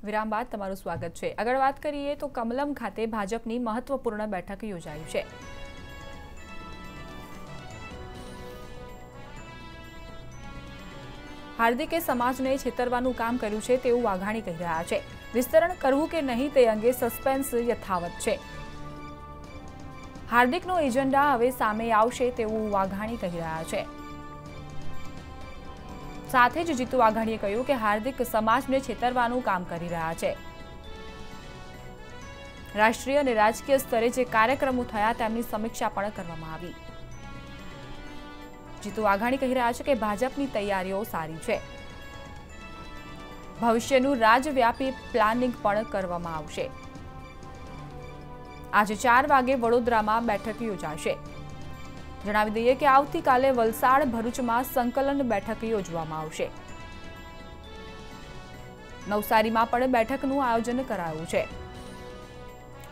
વિરામ બાદ તમારું સ્વાગત છે। આગળ વાત કરીએ તો કમલમ ખાતે ભાજપની મહત્વપૂર્ણ બેઠક યોજાઈ છે। હાર્દિકે સમાજને છેતરવાનું કામ કર્યું છે તેવું વાઘાણી કહી રહ્યા છે। વિસ્તરણ કરવું કે નહીં તે અંગે સસ્પેન્સ યથાવત છે। હાર્દિકનો એજન્ડા હવે સામે આવશે તેવું વાઘાણી કહી રહ્યા છે। સાથે જ જીતુ વાઘાણીએ કહ્યું કે હાર્દિક સમાજને છેતરવાનું કામ કરી રહ્યા છે। રાષ્ટ્રીય અને રાજકીય સ્તરે જે કાર્યક્રમો થયા તેમની સમીક્ષા પણ કરવામાં આવી। જીતુ વાઘાણી કહી રહ્યા છે કે ભાજપની તૈયારીઓ સારી છે। ભવિષ્યનું રાજવ્યાપી પ્લાનિંગ પણ કરવામાં આવશે। આજે 4 વાગે વડોદરામાં બેઠક યોજાશે। જણાવી દઈએ કે આવતીકાલે વલસાડ ભરૂચમાં સંકલન બેઠક યોજવામાં આવશે। નવસારીમાં પણ બેઠકનું આયોજન કરાયું છે।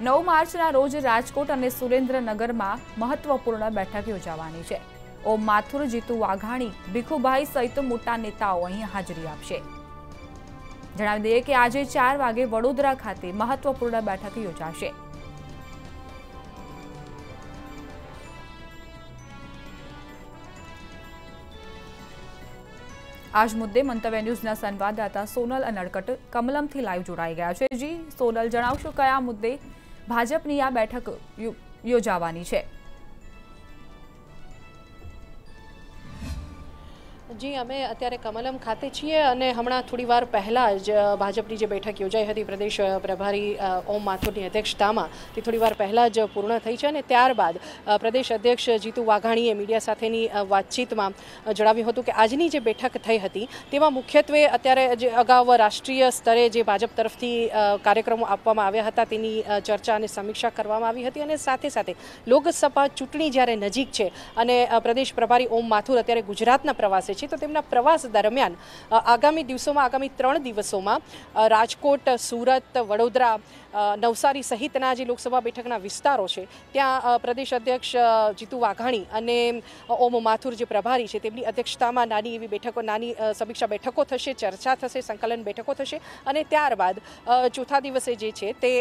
9 માર્ચના રોજ રાજકોટ અને સુરેન્દ્રનગરમાં મહત્વપૂર્ણ બેઠક યોજાવાની છે। ઓમ માથુર, જીતુ વાઘાણી, ભીખુભાઈ સહિત મોટા નેતાઓ અહીં હાજરી આપશે। જણાવી દઈએ કે આજે 4 વાગે વડોદરા ખાતે મહત્વપૂર્ણ બેઠક યોજાશે। आज मुद्दे मंतव्य न्यूज़ना संवाददाता सोनल अनड़कट कमलमथी लाइव जोड़ाई गया है। जी सोनल, जणावशो कया मुद्दे भाजपनी आ बैठक योजावानी छे? जी, अमे अत्यारे कमलम खाते छीए अने हमणां थोड़ी वार पहला ज भाजपनी जे बैठक योजाई हती प्रदेश प्रभारी ओम माथुरनी अध्यक्षतामां ते थोड़ी वार पहला ज पूर्ण थई छे अने त्यारबाद प्रदेश अध्यक्ष जीतू वाघाणीए मीडिया साथेनी वातचीतमां जणाव्युं हतुं के आजनी जे बैठक थई हती तेमां मुख्यत्वे अत्यारे जे अगाऊ राष्ट्रीय स्तरे जे भाजप तरफथी कार्यक्रमो आपवामां आव्या हता तेनी चर्चा अने समीक्षा करवामां आवी हती अने साथे साथे लोकसभा चूंटणी ज्यारे नजीक छे अने प्रदेश प्रभारी ओम माथुर अत्यारे गुजरातना प्रवासे छे तो तेमना प्रवास दरमियान आगामी दिवसों में आगामी 3 दिवसों में राजकोट, सूरत, वडोदरा, नवसारी सहितना जे लोकसभा बैठकना विस्तारों छे त्यां प्रदेश अध्यक्ष जीतू वाघाणी अने ओम माथुर जे प्रभारी छे तेमनी अध्यक्षतामां नानी एवी बैठको नानी समीक्षा बैठको थशे, चर्चा थशे, संकलन बैठको थशे अने त्यारबाद चौथा दिवसे जे छे ते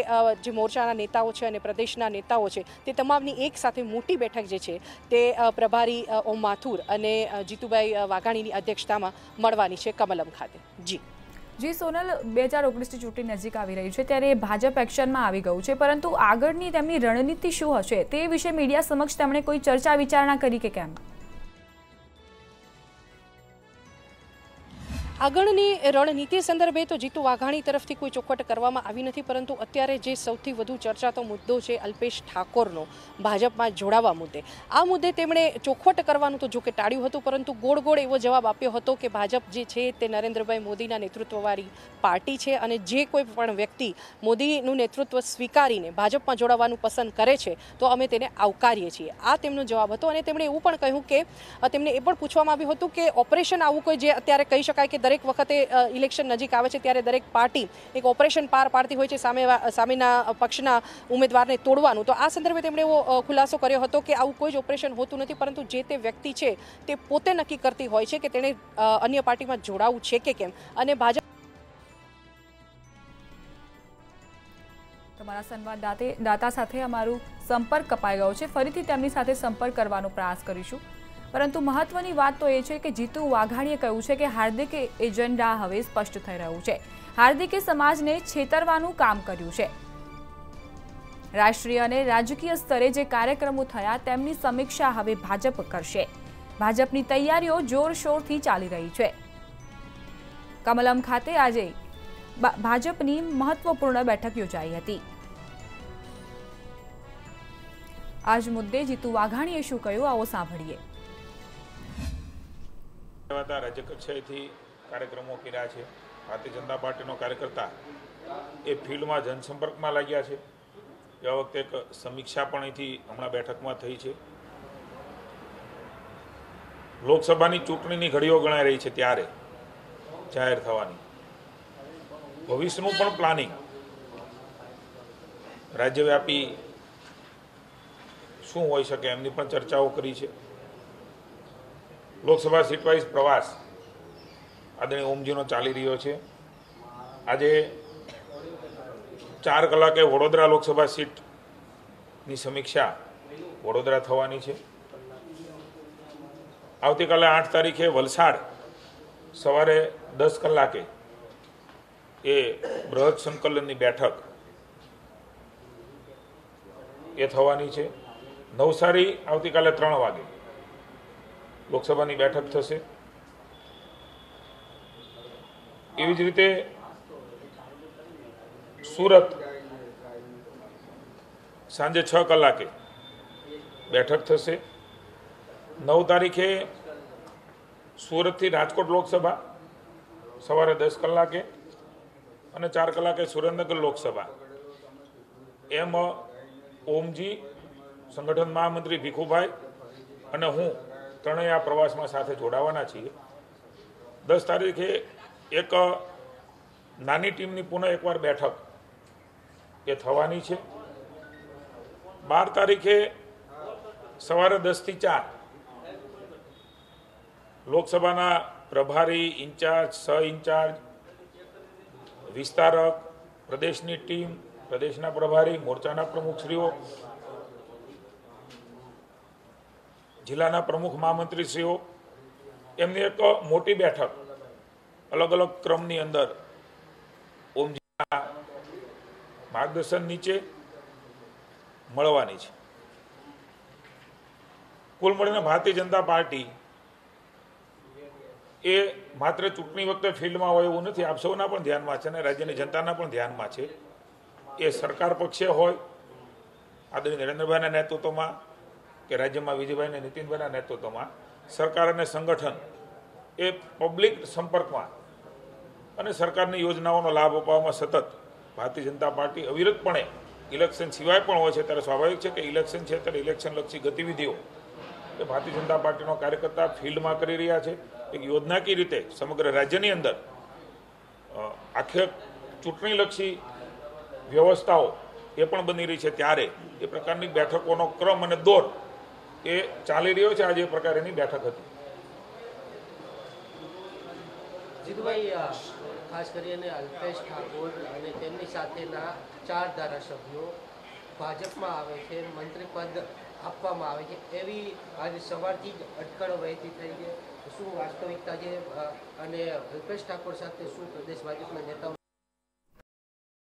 जे मोर्चाना नेताओ छे अने प्रदेशना नेताओ छे ते तमामनी एक साथे मोटी बैठक जे छे ते प्रभारी ओम माथुर अने जीतूभाई वाघाणीनी अध्यक्षतामां मळवानी छे कमलम खाते। जी सोनल, 2019 ની ચૂંટણી નજીક આવી રહી છે ત્યારે ભાજપ એક્શનમાં આવી ગયું છે, પરંતુ આગળની તેમની રણનીતિ શું હશે તે વિશે મીડિયા સમક્ષ તેમણે કોઈ ચર્ચા વિચારણા કરી કે કેમ? આગળની રણનીતિ સંદર્ભે તો જીતુ વાઘાણી તરફથી કોઈ ચોખવટ કરવામાં આવી નથી, પરંતુ અત્યારે જે સૌથી વધુ ચર્ચાતો મુદ્દો છે અલ્પેશ ઠાકોરનો ભાજપમાં જોડાવા મુદ્દે, આ મુદ્દે તેમણે ચોખવટ કરવાનું તો જો કે ટાળ્યું હતું, પરંતુ ગોળ ગોળ એવો જવાબ આપ્યો હતો કે ભાજપ જે છે તે નરેન્દ્રભાઈ મોદીના નેતૃત્વવાળી પાર્ટી છે અને જે કોઈ પણ વ્યક્તિ મોદીનું નેતૃત્વ સ્વીકારીને ભાજપમાં જોડાવાનું પસંદ કરે છે તો અમે તેને આવકારીએ છીએ। આ તેમનો જવાબ હતો અને તેમણે એવું પણ કહ્યું કે તેમને એ પણ પૂછવામાં આવ્યું હતું કે ઓપરેશન આવું કોઈ જે અત્યારે કહી શકાય કે દરેક વખતે ઇલેક્શન નજીક આવે છે ત્યારે દરેક પાર્ટી એક ઓપરેશન પાર પાડતી હોય છે સામેના પક્ષના ઉમેદવારને તોડવાનું, તો આ સંદર્ભે તેમણે એવો ખુલાસો કર્યો હતો કે આવું કોઈ જ ઓપરેશન હોતું નથી, પરંતુ જે તે વ્યક્તિ છે તે પોતે નક્કી કરતી હોય છે કે તેણે અન્ય પાર્ટીમાં જોડાવું છે કે કેમ। અને ભાજપ તમારા સંવાદદાતા સાથે અમારો સંપર્ક કપાઈ ગયો છે, ફરીથી તેમની સાથે સંપર્ક કરવાનો પ્રયાસ કરીશું, પરંતુ મહત્વની વાત તો એ છે કે જીતુ વાઘાણીએ કહ્યું છે કે હાર્દિક એજન્ડા હવે સ્પષ્ટ થઈ રહ્યું છે। હાર્દિકે સમાજને છેતરવાનું કામ કર્યું છે। રાષ્ટ્રીય અને રાજકીય સ્તરે જે કાર્યક્રમો થયા તેમની સમીક્ષા હવે ભાજપ કરશે। ભાજપની તૈયારીઓ જોરશોરથી ચાલી રહી છે। કમલમ ખાતે આજે ભાજપની મહત્વપૂર્ણ બેઠક યોજાઈ હતી। આજ મુદ્દે જીતુ વાઘાણીએ શું કહ્યું આવો સાંભળીએ। राज्य कक्षाएथी कार्यक्रमों कर्या छे। भारतीय जनता पार्टीनो कार्यकर्ता ए फील्डमां जनसंपर्कमां लाग्या छे। ए वखते एक समीक्षा पण अहींथी हमणां बेठकमां थई छे। लोकसभानी चूंटणीनी घड़ीओ गणाई रही छे त्यारे जाहेर थवानी भविष्यनुं पण प्लानिंग राज्यव्यापी शुं होई शके एमनी पण चर्चाओ करी छे। लोकसभा सीट वाइज प्रवास आदरणीय ओमजीनो चाली रह्यो छे। आज 4 કલાકે વડોદરા લોકસભા સીટની સમીક્ષા વડોદરા થવાની છે। આવતીકાલે 8 તારીખે વલસાડ સવારે 10 કલાકે એ બૃહદ સંકલનની બેઠક એ થવાની છે। નવસારી આવતીકાલે 3 વાગે લોકસભાની બેઠક થશે। એવી જ રીતે સુરત સાંજે 6 કલાકે બેઠક થશે। 9 તારીખે સુરતથી રાજકોટ લોકસભા સવારે 10 કલાકે અને 4 કલાકે સુરેન્દ્રનગર લોકસભા। એમ ઓમજી, સંગઠન મહામંત્રી ભીખુભાઈ અને હું ત્રણેય આ પ્રવાસમાં સાથે જોડાવાના છીએ। 10 તારીખે એક નાની ટીમની પુનઃ એકવાર બેઠક એ થવાની છે। 12 તારીખે સવારે 10 થી 4 લોકસભાના પ્રભારી, ઇન્ચાર્જ, સહ ઇન્ચાર્જ, વિસ્તારક, પ્રદેશની ટીમ, પ્રદેશના પ્રભારી, મોરચાના પ્રમુખશ્રીઓ, જિલ્લાના પ્રમુખ મહામંત્રીશ્રીઓ એમની એક મોટી બેઠક અલગ અલગ ક્રમની અંદર ઓમજીના માર્ગદર્શન નીચે મળવાની છે। કુલ મળીને ભારતીય જનતા પાર્ટી એ માત્ર ચૂંટણી વખતે ફિલ્ડમાં હોય એવું નથી, આપ સૌના પણ ધ્યાનમાં છે અને રાજ્યની જનતાના પણ ધ્યાનમાં છે। એ સરકાર પક્ષે હોય આદરણીય નરેન્દ્રભાઈના નેતૃત્વમાં કે રાજ્યમાં વિજયભાઈ અને નીતિનભાઈના નેતૃત્વમાં સરકાર અને સંગઠન એ પબ્લિક સંપર્કમાં અને સરકારની યોજનાઓનો લાભ અપાવવામાં સતત ભારતીય જનતા પાર્ટી અવિરતપણે ઇલેક્શન સિવાય પણ હોય છે ત્યારે સ્વાભાવિક છે કે ઇલેક્શન છે ત્યારે ઇલેક્શનલક્ષી ગતિવિધિઓ એ ભારતીય જનતા પાર્ટીનો કાર્યકર્તા ફિલ્ડમાં કરી રહ્યા છે। એક યોજનાકીય રીતે સમગ્ર રાજ્યની અંદર આખે ચૂંટણીલક્ષી વ્યવસ્થાઓ એ પણ બની રહી છે ત્યારે એ પ્રકારની બેઠકોનો ક્રમ અને દોર એ ચાલી રહ્યો છે। આજે એ પ્રકારની બેઠક હતી। જીતુભાઈ, ખાસ કરીને અલ્પેશ ઠાકોર અને તેમની સાથેના 4 ધારાસભ્યો ભાજપમાં આવે છે, મંત્રી પદ આપવામાં આવે છે, એવી આજે સવારથી જ અટકળો વહેતી થઈ છે। શું વાસ્તવિકતા છે અને અલ્પેશ ઠાકોર સાથે શું પ્રદેશ ભાજપના નેતાઓ